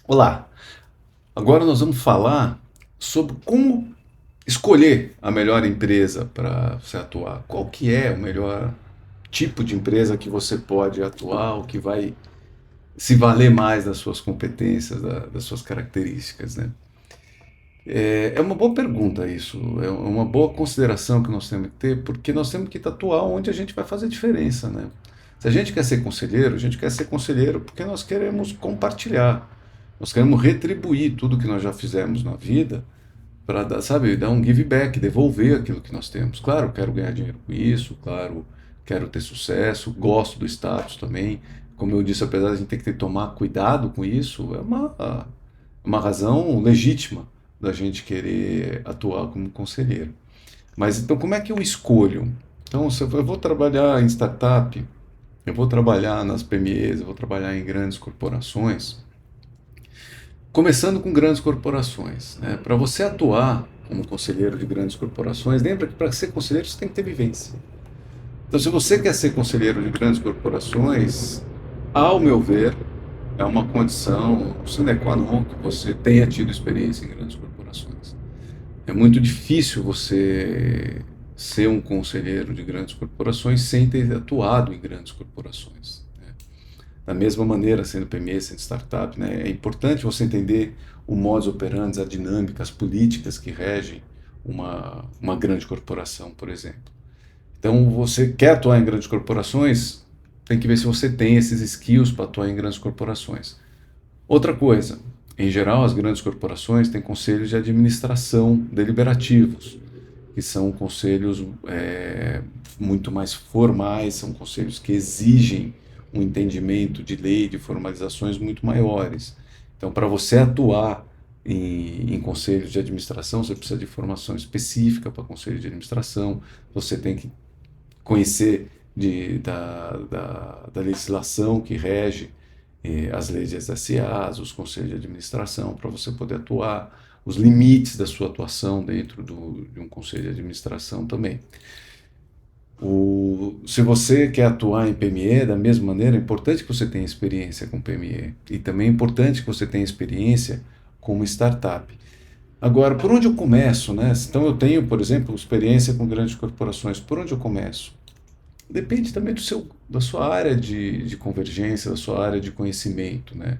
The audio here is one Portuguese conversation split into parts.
Olá, agora nós vamos falar sobre como escolher a melhor empresa para você atuar. Qual que é o melhor tipo de empresa que você pode atuar, o que vai se valer mais das suas competências, das suas características, né? É uma boa pergunta isso, é uma boa consideração que nós temos que ter, porque nós temos que atuar onde a gente vai fazer diferença, né? Se a gente quer ser conselheiro, a gente quer ser conselheiro porque nós queremos compartilhar, nós queremos retribuir tudo que nós já fizemos na vida para dar, sabe, dar um give back, devolver aquilo que nós temos. Claro, quero ganhar dinheiro com isso, claro, quero ter sucesso, gosto do status também. Como eu disse, apesar de a gente ter que tomar cuidado com isso, uma razão legítima da gente querer atuar como conselheiro. Mas então, como é que eu escolho? Então, se eu vou trabalhar em startup, eu vou trabalhar nas PMEs, eu vou trabalhar em grandes corporações. Começando com grandes corporações, né? Para você atuar como conselheiro de grandes corporações, lembra que para ser conselheiro você tem que ter vivência. Então, se você quer ser conselheiro de grandes corporações, ao meu ver, é uma condição sine qua non que você tenha tido experiência em grandes corporações. É muito difícil você ser um conselheiro de grandes corporações sem ter atuado em grandes corporações. Da mesma maneira, sendo PME, sendo startup, né, é importante você entender o modus operandi, a dinâmica, as políticas que regem uma grande corporação, por exemplo. Então, você quer atuar em grandes corporações, tem que ver se você tem esses skills para atuar em grandes corporações. Outra coisa, em geral, as grandes corporações têm conselhos de administração deliberativos, que são conselhos muito mais formais, são conselhos que exigem um entendimento de lei, de formalizações muito maiores. Então, para você atuar em conselhos de administração, você precisa de formação específica para conselho de administração, você tem que conhecer da legislação que rege as leis de SAs, os conselhos de administração, para você poder atuar, os limites da sua atuação dentro de um conselho de administração também. Se você quer atuar em PME, da mesma maneira, é importante que você tenha experiência com PME e também é importante que você tenha experiência como startup. Agora, por onde eu começo, né? Então eu tenho, por exemplo, experiência com grandes corporações. Por onde eu começo? Depende também da sua área de convergência, da sua área de conhecimento, né?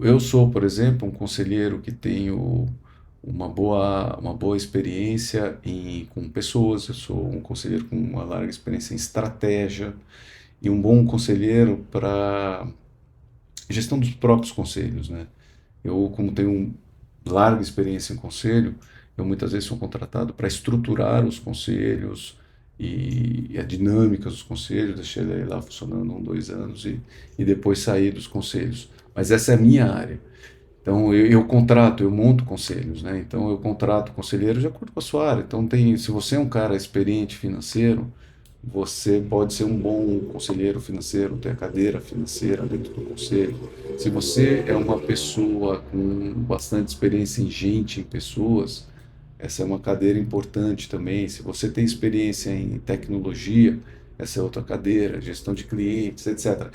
Eu sou, por exemplo, um conselheiro que tenho uma boa experiência com pessoas, eu sou um conselheiro com uma larga experiência em estratégia e um bom conselheiro para gestão dos próprios conselhos, né? Eu, como tenho larga experiência em conselho, eu muitas vezes sou contratado para estruturar os conselhos e a dinâmica dos conselhos, deixar ele lá funcionando 2 anos e depois sair dos conselhos. Mas essa é a minha área. Então eu contrato, eu monto conselhos, né? Então eu contrato conselheiros de acordo com a sua área. Então se você é um cara experiente financeiro, você pode ser um bom conselheiro financeiro, ter a cadeira financeira dentro do conselho. Se você é uma pessoa com bastante experiência em gente, em pessoas, essa é uma cadeira importante também. Se você tem experiência em tecnologia, essa é outra cadeira, gestão de clientes, etc.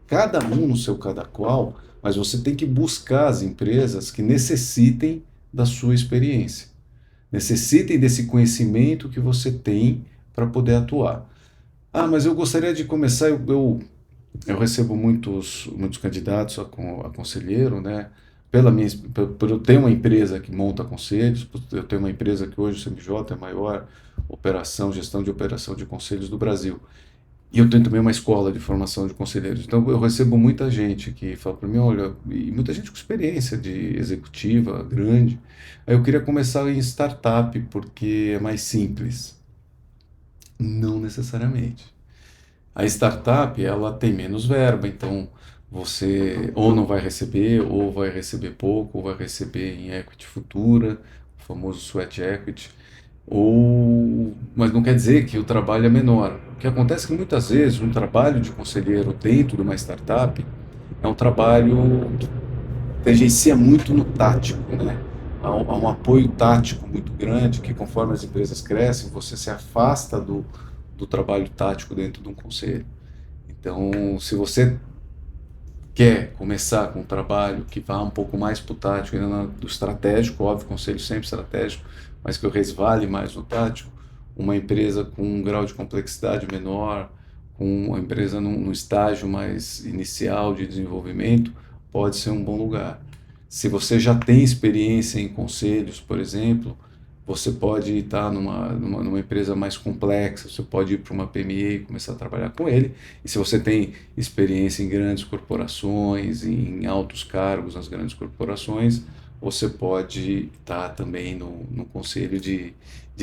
Cada um no seu cada qual, mas você tem que buscar as empresas que necessitem da sua experiência, necessitem desse conhecimento que você tem para poder atuar. Ah, mas eu gostaria de começar. Eu recebo muitos candidatos a conselheiro, né? Por eu ter uma empresa que monta conselhos, por eu ter uma empresa que hoje o CNPJ é a maior gestão de operação de conselhos do Brasil. E eu tenho também uma escola de formação de conselheiros. Então eu recebo muita gente que fala para mim, olha, e muita gente com experiência de executiva grande. Aí eu queria começar em startup porque é mais simples. Não necessariamente. A startup, ela tem menos verba, então você ou não vai receber, ou vai receber pouco, ou vai receber em equity futura, o famoso sweat equity, mas não quer dizer que o trabalho é menor. O que acontece é que muitas vezes um trabalho de conselheiro dentro de uma startup é um trabalho que tangencia muito no tático, né? Há um apoio tático muito grande que conforme as empresas crescem, você se afasta do trabalho tático dentro de um conselho. Então, se você quer começar com um trabalho que vá um pouco mais para o tático, ainda não do estratégico, óbvio, conselho sempre estratégico, mas que eu resvale mais no tático, uma empresa com um grau de complexidade menor, com uma empresa num estágio mais inicial de desenvolvimento, pode ser um bom lugar. Se você já tem experiência em conselhos, por exemplo, você pode estar numa empresa mais complexa, você pode ir para uma PME e começar a trabalhar com ele. E se você tem experiência em grandes corporações, em altos cargos nas grandes corporações, você pode estar também no conselho de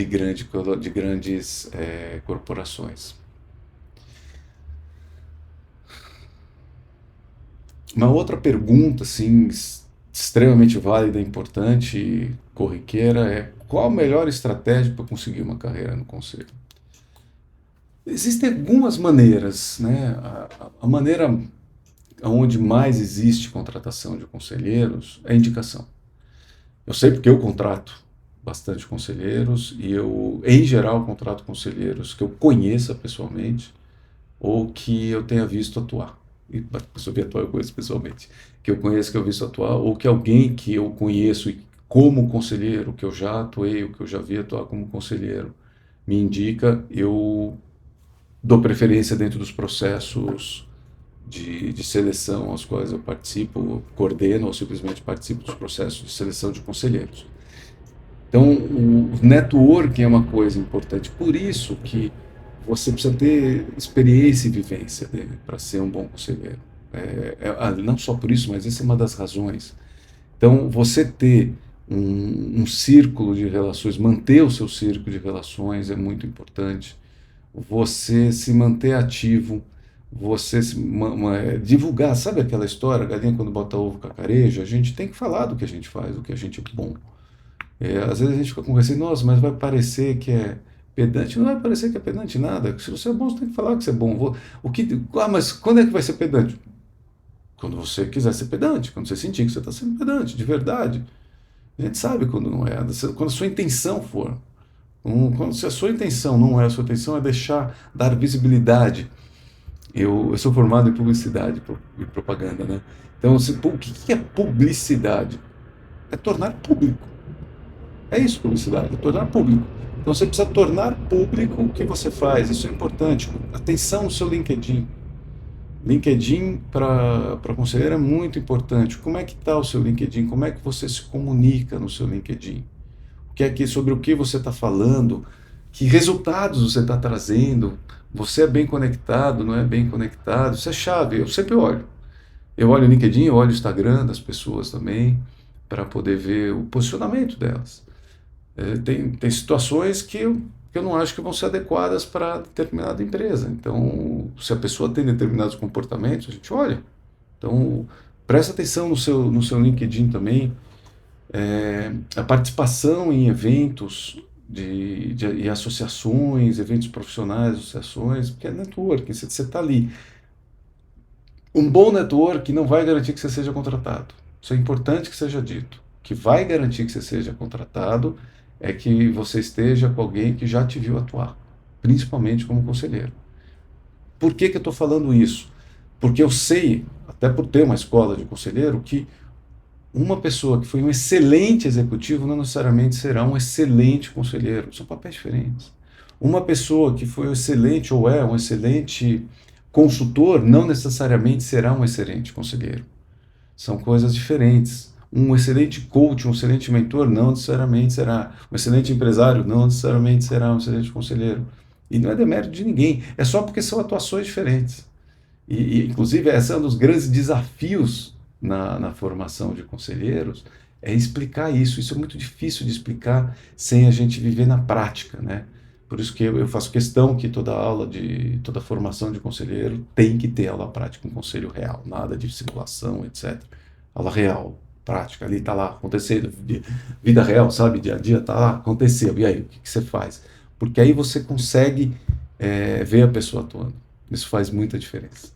grandes corporações. Uma outra pergunta, assim, extremamente válida, importante e corriqueira é: qual a melhor estratégia para conseguir uma carreira no conselho? Existem algumas maneiras, né? A maneira onde mais existe contratação de conselheiros é a indicação. Eu sei porque eu contrato bastante conselheiros e eu, em geral, contrato conselheiros que eu conheça pessoalmente ou que eu tenha visto atuar. E a pessoa que atuar eu conheço pessoalmente. Que eu conheço, que eu visto atuar, ou que alguém que eu conheço como conselheiro, que eu já atuei, ou que eu já vi atuar como conselheiro, me indica, eu dou preferência dentro dos processos de seleção aos quais eu participo, coordeno ou simplesmente participo dos processos de seleção de conselheiros. Então, o networking é uma coisa importante. Por isso que você precisa ter experiência e vivência para ser um bom conselheiro. Não só por isso, mas essa é uma das razões. Então, você ter um círculo de relações, manter o seu círculo de relações é muito importante. Você se manter ativo, você divulgar, sabe aquela história, a galinha quando bota ovo cacareja? A gente tem que falar do que a gente faz, do que a gente é bom. Às vezes a gente fica conversando, nossa, mas vai parecer que é pedante. Não vai parecer que é pedante nada. Se você é bom, você tem que falar que você é bom. Mas quando é que vai ser pedante? Quando você quiser ser pedante, quando você sentir que você está sendo pedante, de verdade. A gente sabe quando não é, quando a sua intenção for. Se a sua intenção não é, a sua intenção é dar visibilidade. Eu sou formado em publicidade e propaganda, né? Então, o que é publicidade? É tornar público. É isso, publicidade, é tornar público. Então você precisa tornar público o que você faz, isso é importante. Atenção no seu LinkedIn. LinkedIn para conselheiro é muito importante. Como é que está o seu LinkedIn? Como é que você se comunica no seu LinkedIn? Sobre o que você está falando? Que resultados você está trazendo? Você é bem conectado, não é bem conectado? Isso é chave, eu sempre olho. Eu olho o LinkedIn, eu olho o Instagram das pessoas também, para poder ver o posicionamento delas. Tem situações que eu não acho que vão ser adequadas para determinada empresa. Então, se a pessoa tem determinados comportamentos, a gente olha. Então, presta atenção no seu LinkedIn também. A participação em eventos e associações, eventos profissionais, associações, porque é networking, você está ali. Um bom network não vai garantir que você seja contratado. Isso é importante que seja dito. O que vai garantir que você seja contratado é que você esteja com alguém que já te viu atuar, principalmente como conselheiro. Por que eu estou falando isso? Porque eu sei, até por ter uma escola de conselheiro, que uma pessoa que foi um excelente executivo não necessariamente será um excelente conselheiro. São papéis diferentes. Uma pessoa que foi um excelente ou é um excelente consultor não necessariamente será um excelente conselheiro. São coisas diferentes. Um excelente coach, um excelente mentor, não necessariamente será. Um excelente empresário, não necessariamente será um excelente conselheiro. E não é demérito de ninguém, é só porque são atuações diferentes. Inclusive, esse é um dos grandes desafios na formação de conselheiros, é explicar isso. Isso é muito difícil de explicar sem a gente viver na prática, né? Por isso que eu faço questão que toda formação de conselheiro tem que ter aula prática, um conselho real, nada de simulação, etc. Aula real, prática, ali está lá acontecendo, vida real, sabe? Dia a dia está lá, aconteceu, e aí, o que você faz? Porque aí você consegue ver a pessoa atuando. Isso faz muita diferença.